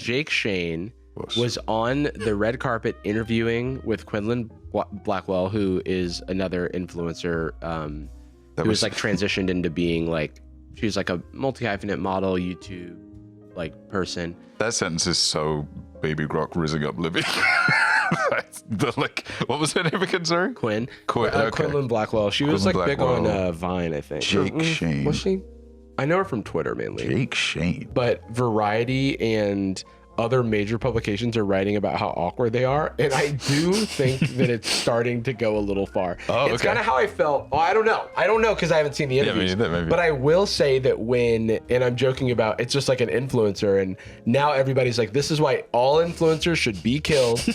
Jake Shane was on the red carpet interviewing with Quinlan Blackwell, who is another influencer who was like transitioned into being like, she was like a multi-hyphenate model, YouTube like person. That sentence is so Baby Grock rizzing up Libby. What was her name again, sorry? Quinn. Okay. Quinlan Blackwell. She was Quinlan like big Blackwell. on Vine, I think. Jake Shane. Was she? I know her from Twitter mainly. Jake Shane. But Variety and other major publications are writing about how awkward they are, and I do think that it's starting to go a little far. Oh, it's okay. kind of how I felt. Oh, I don't know because I haven't seen the interviews. me neither, maybe. But I will say that and I'm joking about, it's just like an influencer, and now everybody's like, this is why all influencers should be killed.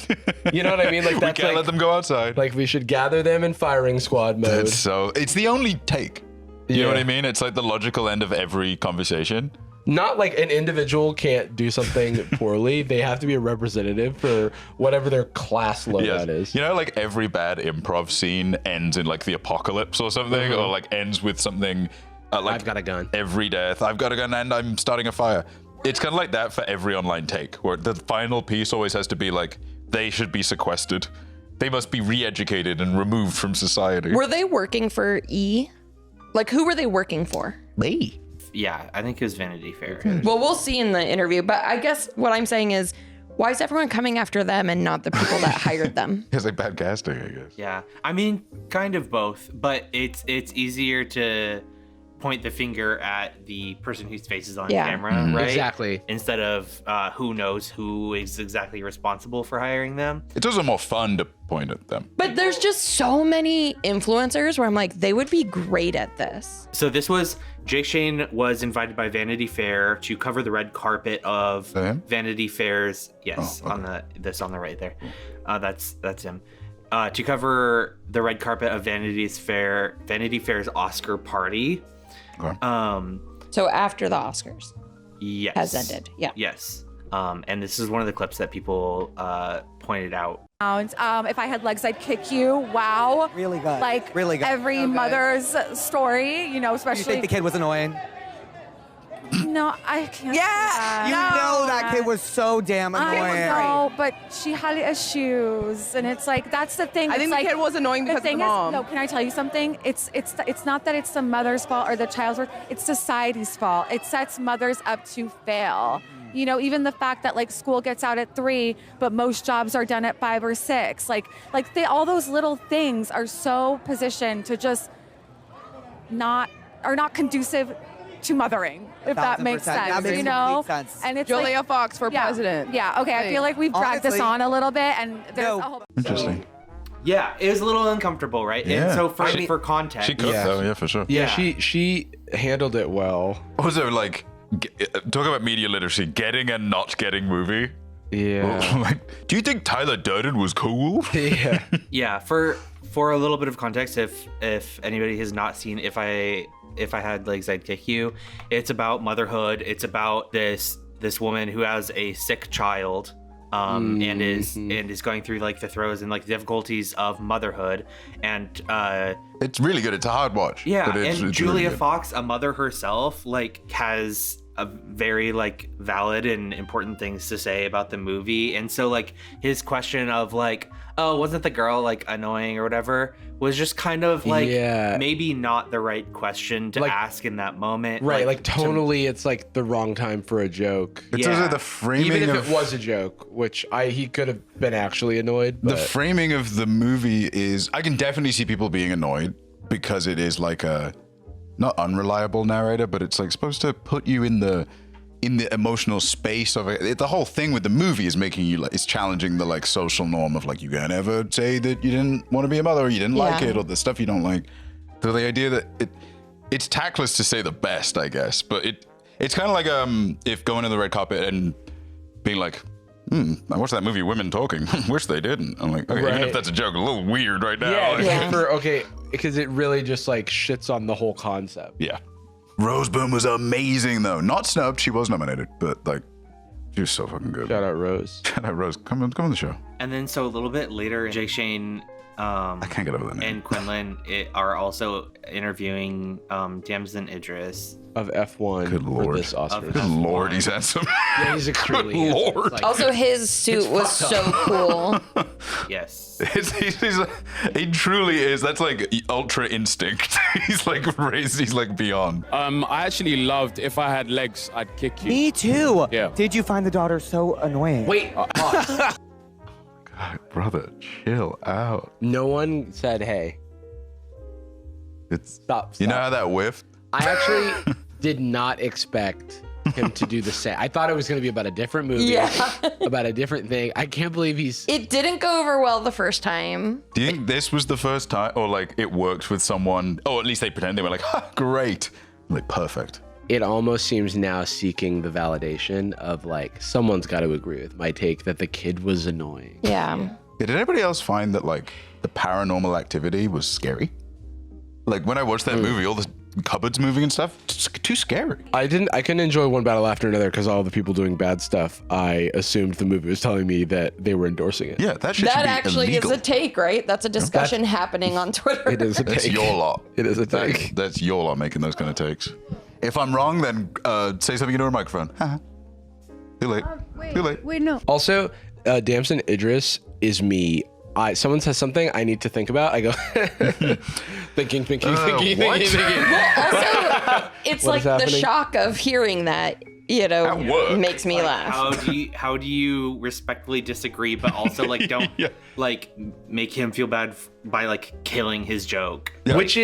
You know what I mean? Like, We can't let them go outside. Like, we should gather them in firing squad mode. It's the only take. You know Yeah. what I mean? It's like the logical end of every conversation. Not like an individual can't do something poorly. They have to be a representative for whatever their class low that is. You know, like every bad improv scene ends in like the apocalypse or something, or like ends with something like I've got a gun. Every death, I've got a gun and I'm starting a fire. It's kind of like that for every online take, where the final piece always has to be like, they should be sequestered. They must be re-educated and removed from society. Were they working for E? Like, who were they working for? Me. Yeah, I think it was Vanity Fair. Well, we'll see in the interview, but I guess what I'm saying is, why is everyone coming after them and not the people that hired them? It's like bad casting, I guess. Yeah, I mean, kind of both, but it's easier to point the finger at the person whose face is on camera, right? Exactly. Instead of who knows who is exactly responsible for hiring them. It's also more fun to point at them. But there's just so many influencers where I'm like, they would be great at this. So Jake Shane was invited by Vanity Fair to cover the red carpet of Vanity Fair's, yes, Oh, okay. on the right there. That's him. To cover the red carpet of Vanity Fair's Oscar party. Okay. So after the Oscars Yes. has ended. Yeah. Yes. And this is one of the clips that people pointed out. If I had legs, I'd kick you. Wow. Really good. Like really good. every mother's story, you know, You especially. think the kid was annoying? No, I can't. Yeah. You know that kid was so damn annoying. I know, but she had issues, and it's like that's the thing. I think It's the like, kid was annoying because of the thing mom. Is, no, can I tell you something? It's not that it's the mother's fault or the child's fault. It's society's fault. It sets mothers up to fail. You know, even the fact that like school gets out at 3, but most jobs are done at 5 or 6. All those little things are so positioned to just not conducive to mothering, if that makes 1000%. That sense. makes You know, complete sense. and it's Julia like, Fox for president. Yeah. Okay. I feel like we've dragged this Honestly, on a little bit, and there's no. a whole. Interesting. Yeah, it was a little uncomfortable, right? Yeah. And so for context, She cooked though, yeah, for sure. Yeah, she handled it well. Also, like, talk about media literacy, getting and not getting movie. Yeah. Like, do you think Tyler Durden was cool? Yeah. Yeah, for a little bit of context, if anybody has not seen If I Had Legs, I'd Kick You, it's about motherhood. It's about this woman who has a sick child, and is going through like the throes and like the difficulties of motherhood, and It's really good. It's a hard watch. yeah, but it's and Julia really good. Fox, a mother herself, like has a very like valid and important things to say about the movie. And so like his question of like, oh, wasn't the girl like annoying or whatever, was just kind of like maybe not the right question to ask in that moment. Right, like tonally it's like the wrong time for a joke. It's also the framing Even if of it was a joke, which he could have been actually annoyed. But the framing of the movie is, I can definitely see people being annoyed because it is like a not unreliable narrator, but it's like supposed to put you in the emotional space of it. The whole thing with the movie is making you like, it's challenging the like social norm of like, you can't ever say that you didn't want to be a mother or you didn't like it or the stuff you don't like. So the idea that it's tactless to say the best, I guess, but it's kind of like if going to the red carpet and being like, I watched that movie, Women Talking. Wish they didn't. I'm like, okay, even if that's a joke, a little weird right now. Because it really just like shits on the whole concept. Yeah. Roseburn was amazing though. Not snubbed, she was nominated, but like, she was so fucking good. Shout out Rose. Shout out Rose. Come on the show. And then so a little bit later, Jake Shane I can't get over the name. and Quinlan are also interviewing Damson Idris. Of F1 Good for lord. this Oscar. Good lord, he's handsome. Yeah, he's extremely Good handsome. lord. It's like- Also, his suit was so cool. Yes. He truly is. That's like ultra instinct. He's like raised. He's like beyond. I actually loved If I Had Legs, I'd Kick You. Me too. Yeah. Did you find the daughter so annoying? Wait, pause. God, brother, chill out. No one said, hey, It's stop. You know how that whiffed? I actually did not expect him to do the same. I thought it was going to be about a different movie, Yeah. about a different thing. I can't believe he's. It didn't go over well the first time. Do you think this was the first time, or like it worked with someone, or at least they pretend they were like, ha, great, like perfect. It almost seems now seeking the validation of like someone's got to agree with my take that the kid was annoying. Yeah. Yeah, did anybody else find that like the Paranormal Activity was scary? Like when I watched that movie, all the cupboards moving and stuff, too scary. I couldn't enjoy one battle after another because all the people doing bad stuff. I assumed the movie was telling me that they were endorsing it. Yeah, that shit should That be actually illegal. is a take, right? That's a discussion happening on Twitter. It is a That's take. your lot. It is a take. That's your lot making those kind of takes. If I'm wrong, then say something into a microphone. Haha. Too late. Too late. Wait, no. Also, Damson Idris is me. Someone says something I need to think about. I go thinking. what? Also, it's What like is the happening? shock of hearing that, At work. makes me laugh. How do you respectfully disagree, but also like don't Yeah. like make him feel bad by like killing his joke? Yeah. Which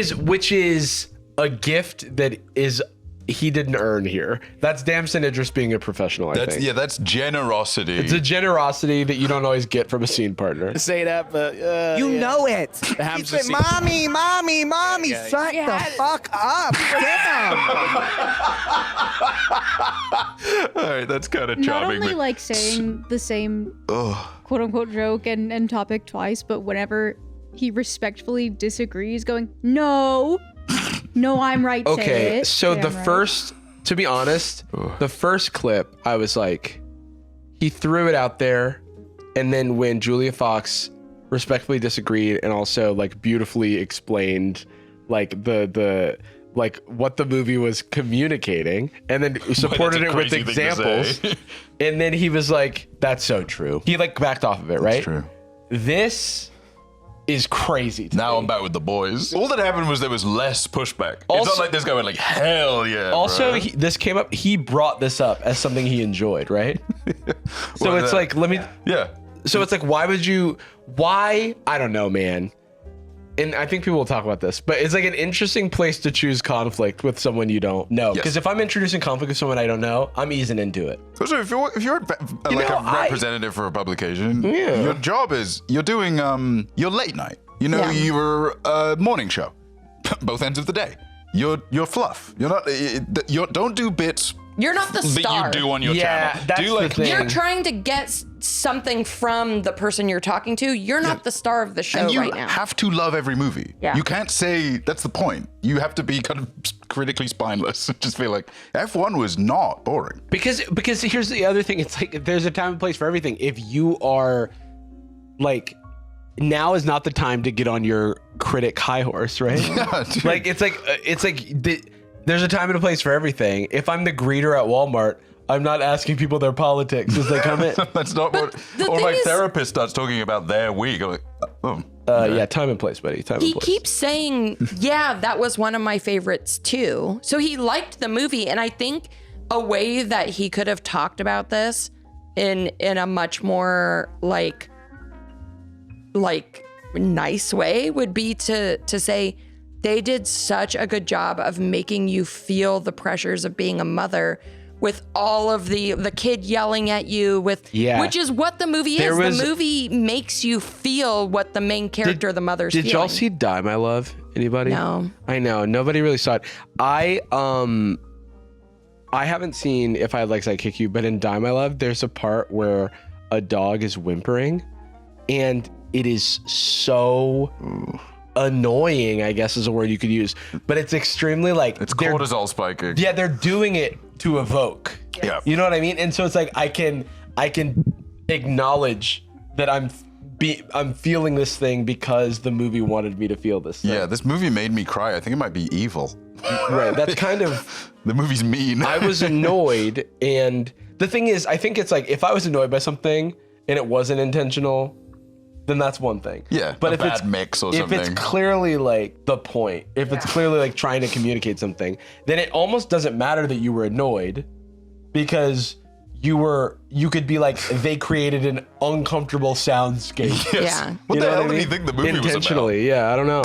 is a gift that is he didn't earn here. That's Damson Idris being a professional. I think. That's generosity. It's a generosity that you don't always get from a scene partner. Say that, but You know it. hamster He said, seat. mommy, shut the fuck up. Damn. All right, that's kind of Not charming. only but- like saying the same Ugh. quote unquote joke and topic twice, but whenever he respectfully disagrees, going, no, I'm right. Say Okay, it. so Say the I'm right." first, to be honest, the first clip, I was like, he threw it out there, and then when Julia Fox respectfully disagreed and also like beautifully explained like the like what the movie was communicating, and then supported it with crazy thing to examples, say. and then he was like, "That's so true." He like backed off of it, right? True. This is crazy. To Now me. I'm back with the boys. All that happened was there was less pushback. It's Also- not like this guy went like, hell yeah. Also, bro. this came up. He brought this up as something he enjoyed, right? So Well, it's like, let me. yeah. So it's like, why would you? Why? I don't know, man. And I think people will talk about this, but it's like an interesting place to choose conflict with someone you don't know. Yes. Because if I'm introducing conflict with someone I don't know, I'm easing into it. So if you're like know, a representative for a publication, Yeah. your job is you're doing your late night. You know, Yeah. your morning show, both ends of the day. You're fluff. You're not. Don't do bits You're not the that star. you do on your Yeah, channel. that's do the like thing. You're trying to get something from the person you're talking to. You're not the star of the show and you right now. have to love every movie. Yeah. You can't say that's the point. You have to be kind of critically spineless. Just feel like F1 was not boring. Because here's the other thing. It's like there's a time and place for everything. If you are like, now is not the time to get on your critic high horse, right? Yeah, dude. Like it's like there's a time and a place for everything. If I'm the greeter at Walmart, I'm not asking people their politics as they come in. That's not what. the Or thing my is- therapist starts talking about their week. I'm like, oh. Yeah, time and place, buddy. Time He and place. keeps saying, yeah, that was one of my favorites too. So he liked the movie. And I think a way that he could have talked about this in a much more like nice way would be to say they did such a good job of making you feel the pressures of being a mother with all of the kid yelling at you with Yeah. which is what the movie There is. was- The movie makes you feel what the main character, the mother's Did y'all feeling. see Die My Love? Anybody? No. I know nobody really saw it. I haven't seen If I Had Legs I'd Kick You, but in Die My Love, there's a part where a dog is whimpering, and it is so annoying, I guess is a word you could use, but it's extremely like It's they're- cortisol spiking. Yeah, they're doing it to evoke. Yeah. You know what I mean? And so it's like I can acknowledge that I'm I'm feeling this thing because the movie wanted me to feel this thing. Yeah, this movie made me cry. I think it might be evil. Right. That's kind of the movie's mean. I was annoyed, and the thing is, I think it's like if I was annoyed by something and it wasn't intentional, then that's one thing. Yeah, but if it's mix or something. If it's clearly like the point, if it's clearly like trying to communicate something, then it almost doesn't matter that you were annoyed, because you could be like, they created an uncomfortable soundscape. Yes. Yeah. What the hell did he think the movie was about? Intentionally, yeah, I don't know.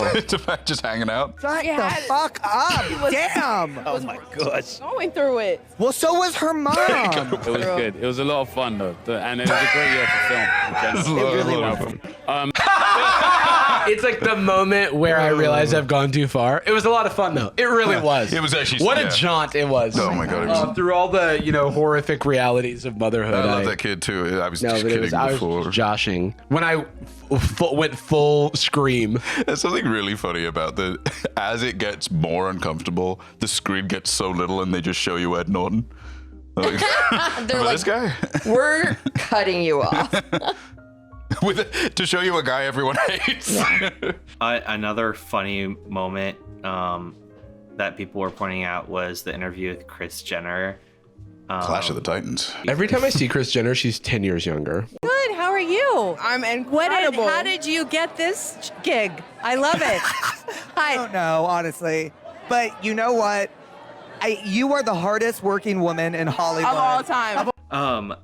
Just hanging out. Shut the fuck up. Damn. Oh my gosh. Going through it. Well, so was her mom. It was good. It was a lot of fun though, and it was a great year for film. In general. It really was. It's like the moment where I realized I've gone too far. It was a lot of fun though. It really was. It was actually what yeah. a jaunt it was. Oh my god! It was, Through all the horrific realities of motherhood. I love that kid too. I was just kidding I before. was joshing when I went full scream. There's something really funny about the as it gets more uncomfortable, the screen gets so little, and they just show you Ed Norton. Like, They're like, this guy we're cutting you off. to show you a guy everyone hates. Another funny moment that people were pointing out was the interview with Kris Jenner. Clash of the Titans. Every time I see Kris Jenner, she's 10 years younger. Good. How are you? I'm incredible. How did you get this gig? I love it. I don't know, honestly. But you know what? You are the hardest working woman in Hollywood. Of all time.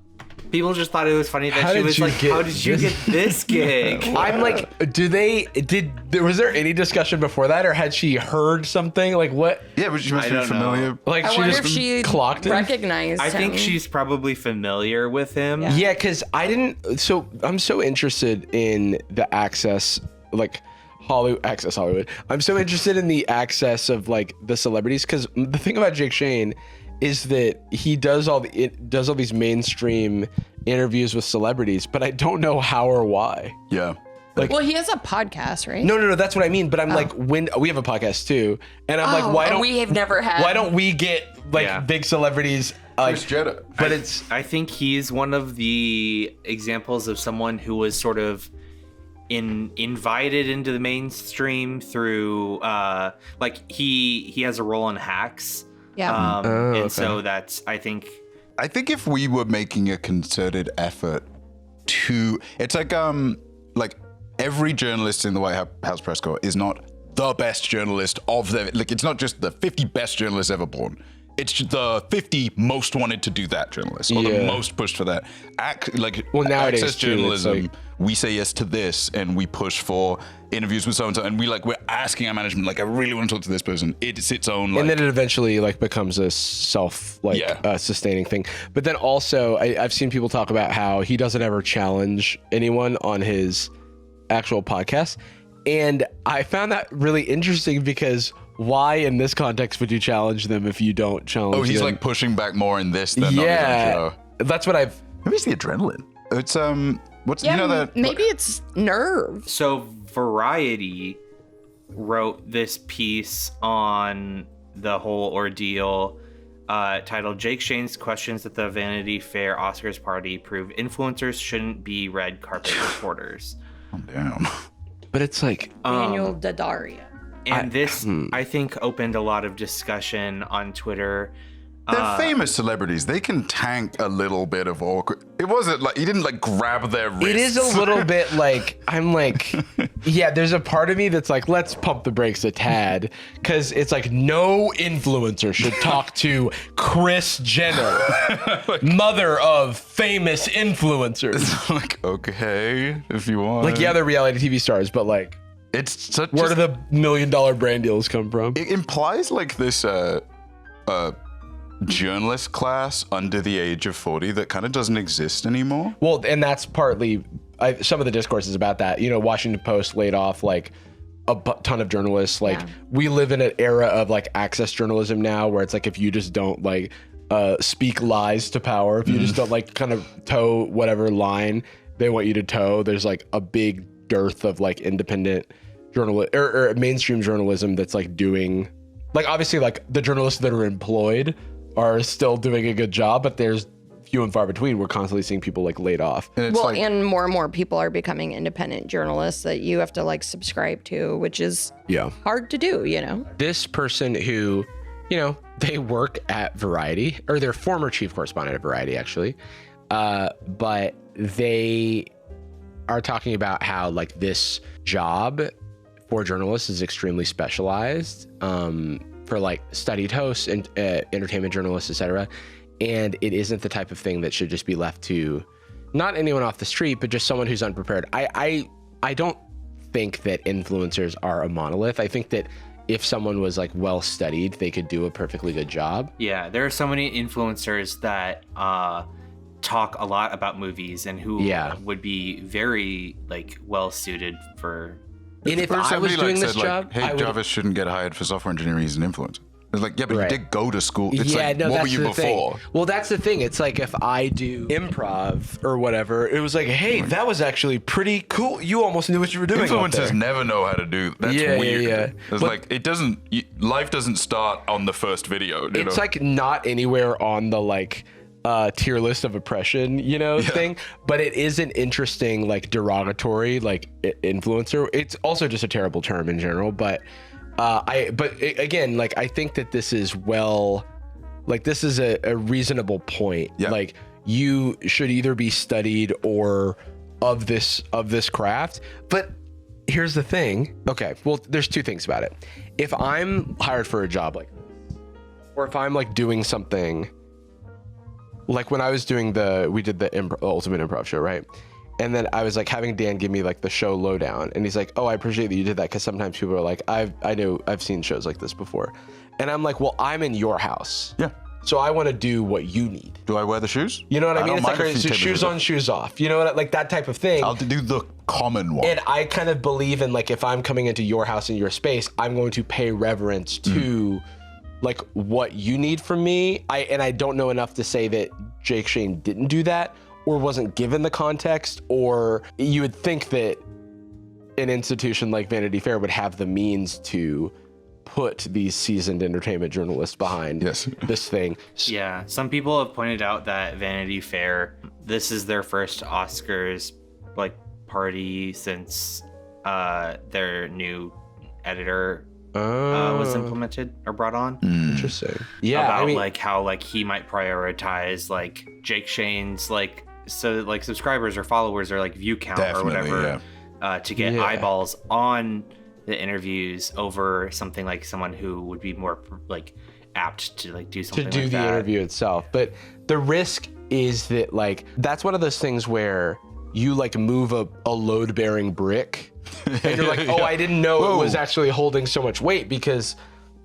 People just thought it was funny that How she did was you like, get how did you this- get this gig? I'm like, was there any discussion before that, or had she heard something? Like what? Yeah, but she must I be don't familiar. know. Like I she wonder just if she clocked him? recognized I think him. she's probably familiar with him. Yeah, because I didn't. So I'm so interested in the access, like Hollywood. I'm so interested in the access of like the celebrities, because the thing about Jake Shane is that he does all these mainstream interviews with celebrities, but I don't know how or why. Yeah. Well, he has a podcast, right? No, that's what I mean. But I'm like, when we have a podcast too, and I'm like, why don't we have never had? Why don't we get like big celebrities? Like, Kris Jenner. but I think he's one of the examples of someone who was sort of invited into the mainstream through like he has a role in Hacks. Yeah. And so that's I think if we were making a concerted effort to, it's like every journalist in the White House press corps is not the best journalist of them. Like, it's not just the 50 best journalists ever born. It's just the 50 most wanted to do that journalists, or the most pushed for that. Nowadays access too, journalism, like, we say yes to this, and we push for interviews with so-and-so, and we're asking our management, like, I really want to talk to this person. It's its own, like, and then it eventually like becomes a sustaining thing. But then also I've seen people talk about how he doesn't ever challenge anyone on his actual podcast, and I found that really interesting, because why in this context would you challenge them if you don't challenge them? oh, he's like pushing back more in this than on his own show. That's what I've. Maybe it's the adrenaline. It's what's Yeah, you know that maybe it's nerves. so Variety wrote this piece on the whole ordeal titled Jake Shane's questions at the Vanity Fair Oscars party prove influencers shouldn't be red carpet reporters. calm down. But it's like Daniel Daddario. And this, I think, opened a lot of discussion on Twitter. They're famous celebrities. They can tank a little bit of awkward. It wasn't like he didn't like grab their wrists. it is a little bit like I'm like, yeah. There's a part of me that's like, let's pump the brakes a tad, because it's like no influencer should talk to Kris Jenner, mother of famous influencers. like, okay, if you want. Like, yeah, they're reality TV stars, but like, it's such. where do the $1 million brand deals come from? It implies like this journalist class under the age of 40 that kind of doesn't exist anymore. Well, and that's partly some of the discourse is about that. You know, Washington Post laid off like a ton of journalists. Like, we live in an era of like access journalism now, where it's like, if you just don't like speak lies to power, if you just don't like kind of toe whatever line they want you to toe, there's like a big dearth of like independent journalism or mainstream journalism that's like doing, like, obviously like the journalists that are employed are still doing a good job, but there's few and far between. We're constantly seeing people like laid off. And it's and more people are becoming independent journalists that you have to like subscribe to, which is hard to do, you know? This person who, you know, they work at Variety, or their former chief correspondent at Variety, actually. But they are talking about how like this job for journalists is extremely specialized for like studied hosts and entertainment journalists, etc. And it isn't the type of thing that should just be left to not anyone off the street, but just someone who's unprepared. I don't think that influencers are a monolith. I think that if someone was like well studied, they could do a perfectly good job. Yeah, there are so many influencers that talk a lot about movies and who would be very like well suited for. And if I was doing this job, hey, Jarvis shouldn't get hired for software engineering. He's an influencer. It's like, yeah, but you did go to school. It's like, what were you before? Well, that's the thing. It's like if I do improv or whatever, it was like, hey, that was actually pretty cool. You almost knew what you were doing. Influencers never know how to do. That's weird. Yeah. It's like it doesn't. Life doesn't start on the first video. It's like not anywhere on the like tier list of oppression, you know, thing. But it is an interesting like derogatory like influencer. It's also just a terrible term in general, but. Again, like I think that this is this is a reasonable point. Yeah. Like you should either be studied or of this craft. But here's the thing. Okay, well, there's two things about it. If I'm hired for a job or if I'm like doing something, like when I was doing we did the Ultimate Improv show, right? And then I was like having Dan give me like the show lowdown, and he's like, "Oh, I appreciate that you did that," because sometimes people are like, "I know I've seen shows like this before," and I'm like, "Well, I'm in your house, so I want to do what you need." Do I wear the shoes? You know what I mean? It's like shoes on, shoes off. You know what? Like that type of thing. I'll do the common one. And I kind of believe in like if I'm coming into your house and your space, I'm going to pay reverence to like what you need from me. I don't know enough to say that Jake Shane didn't do that. Or wasn't given the context, or you would think that an institution like Vanity Fair would have the means to put these seasoned entertainment journalists behind this thing. Yeah, some people have pointed out that Vanity Fair, this is their first Oscars like party since their new editor was implemented or brought on. Interesting. Yeah, about like how like he might prioritize like Jake Shane's like subscribers or followers or like view count or whatever to get eyeballs on the interviews over something like someone who would be more like apt to like do something to do like the interview itself. But the risk is that like that's one of those things where you like move a load-bearing brick and you're like, oh, I didn't know it was actually holding so much weight, because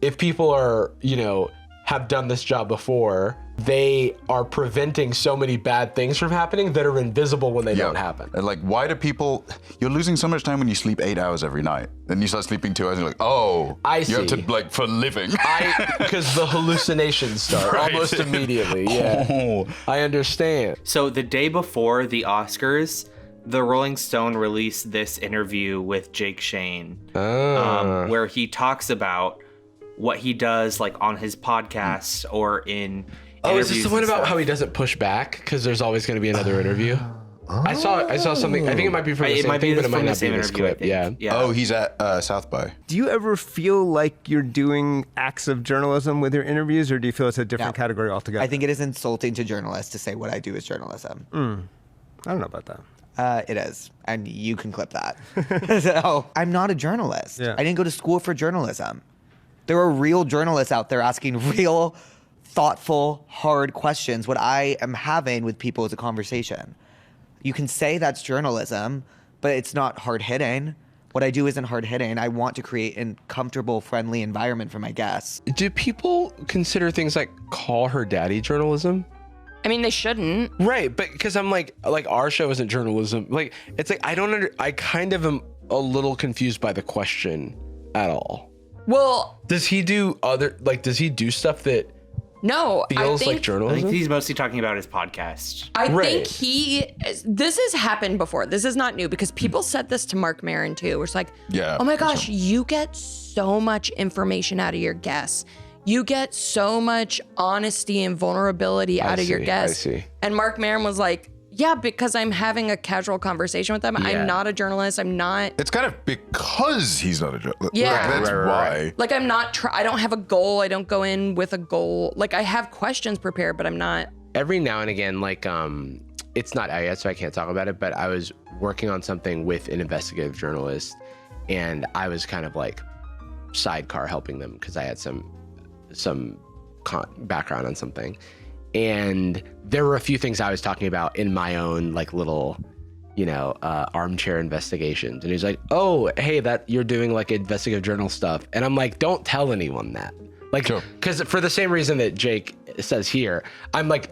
if people are, you know, have done this job before, they are preventing so many bad things from happening that are invisible when they don't happen. And like, why do people, you're losing so much time when you sleep 8 hours every night. Then you start sleeping 2 hours and you're like, oh, I see. You have to like for living. Because the hallucinations start almost immediately. Yeah, I understand. So the day before the Oscars, the Rolling Stone released this interview with Jake Shane, where he talks about what he does like on his podcast or in is this the one about how he doesn't push back because there's always going to be another interview? I saw something. I think it might be from the same thing, but it might not be this clip. Yeah. Oh, he's at South by. Do you ever feel like you're doing acts of journalism with your interviews, or do you feel it's a different category altogether? I think it is insulting to journalists to say what I do is journalism. I don't know about that. It is, and you can clip that. So, I'm not a journalist. I didn't go to school for journalism. There are real journalists out there asking real, thoughtful, hard questions. What I am having with people is a conversation. You can say that's journalism, but it's not hard-hitting. What I do isn't hard-hitting. I want to create a comfortable, friendly environment for my guests. Do people consider things like call her daddy journalism? I mean, they shouldn't. Right, but because I'm like our show isn't journalism. Like, it's like I kind of am a little confused by the question at all. Well, does he do stuff that feels like journalism? I think he's mostly talking about his podcast. I think this has happened before. This is not new because people said this to Mark Maron too. Where it's like, oh my gosh, you get so much information out of your guests. you get so much honesty and vulnerability out of your guests. I see. And Mark Maron was like, yeah, because I'm having a casual conversation with them. Yeah. I'm not a journalist. I'm not. It's kind of because he's not a journalist. Yeah. Like, that's why. Like, I'm not, I don't have a goal. I don't go in with a goal. Like, I have questions prepared, but I'm not. Every now and again, like, it's not out yet, so I can't talk about it, but I was working on something with an investigative journalist, and I was kind of like sidecar helping them because I had some background on something. And there were a few things I was talking about in my own like little, armchair investigations. And he's like, oh, hey, that you're doing like investigative journal stuff. And I'm like, don't tell anyone that. Like, because for the same reason that Jake says here, I'm like,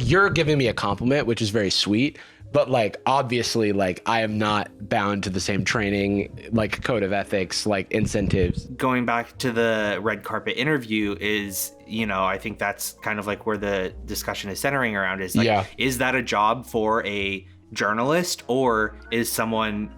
you're giving me a compliment, which is very sweet. But like, obviously, like I am not bound to the same training, like code of ethics, like incentives. Going back to the red carpet interview is, I think that's kind of like where the discussion is centering around is like, is that a job for a journalist, or is someone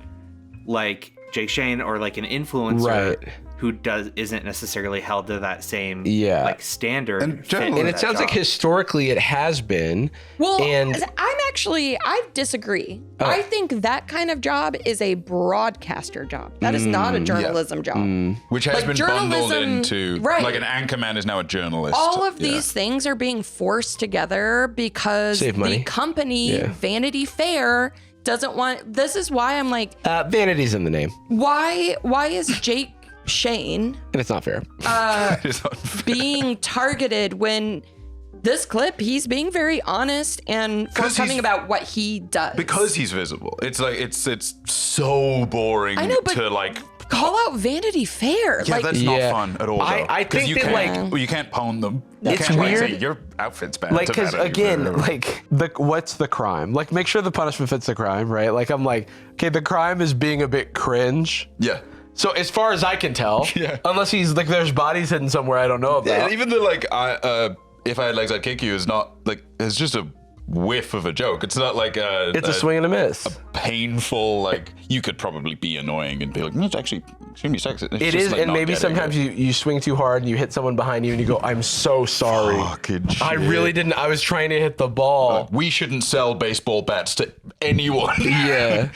like Jake Shane or like an influencer who isn't necessarily held to that same like standard? And it sounds like historically it has been. Well, I disagree. I think that kind of job is a broadcaster job. That is not a journalism job. Which has been bundled into, like an anchorman is now a journalist. All of these things are being forced together because the company, Vanity Fair, doesn't want, this is why I'm like. Vanity's in the name. Why is Jake Shane, and it's not fair, being targeted when this clip he's being very honest and forthcoming about what he does because he's visible. It's like it's so boring. I know, but to like call out Vanity Fair. Yeah, that's not fun at all. I think you can't pwn them. It's weird. Say, your outfit's bad. Like, because again, what's the crime? Like, make sure the punishment fits the crime, right? Like, I'm like, okay, the crime is being a bit cringe. Yeah. So as far as I can tell, unless he's like, there's bodies hidden somewhere I don't know about. Yeah, even the like, if I had legs, I'd kick you is not like, it's just a whiff of a joke. It's not like it's a swing and a miss. A painful, like, you could probably be annoying and be like, it's actually extremely sexist. It is, like, and maybe sometimes you swing too hard and you hit someone behind you and you go, I'm so sorry. Fucking shit. I really didn't. I was trying to hit the ball. We shouldn't sell baseball bats to anyone. Yeah.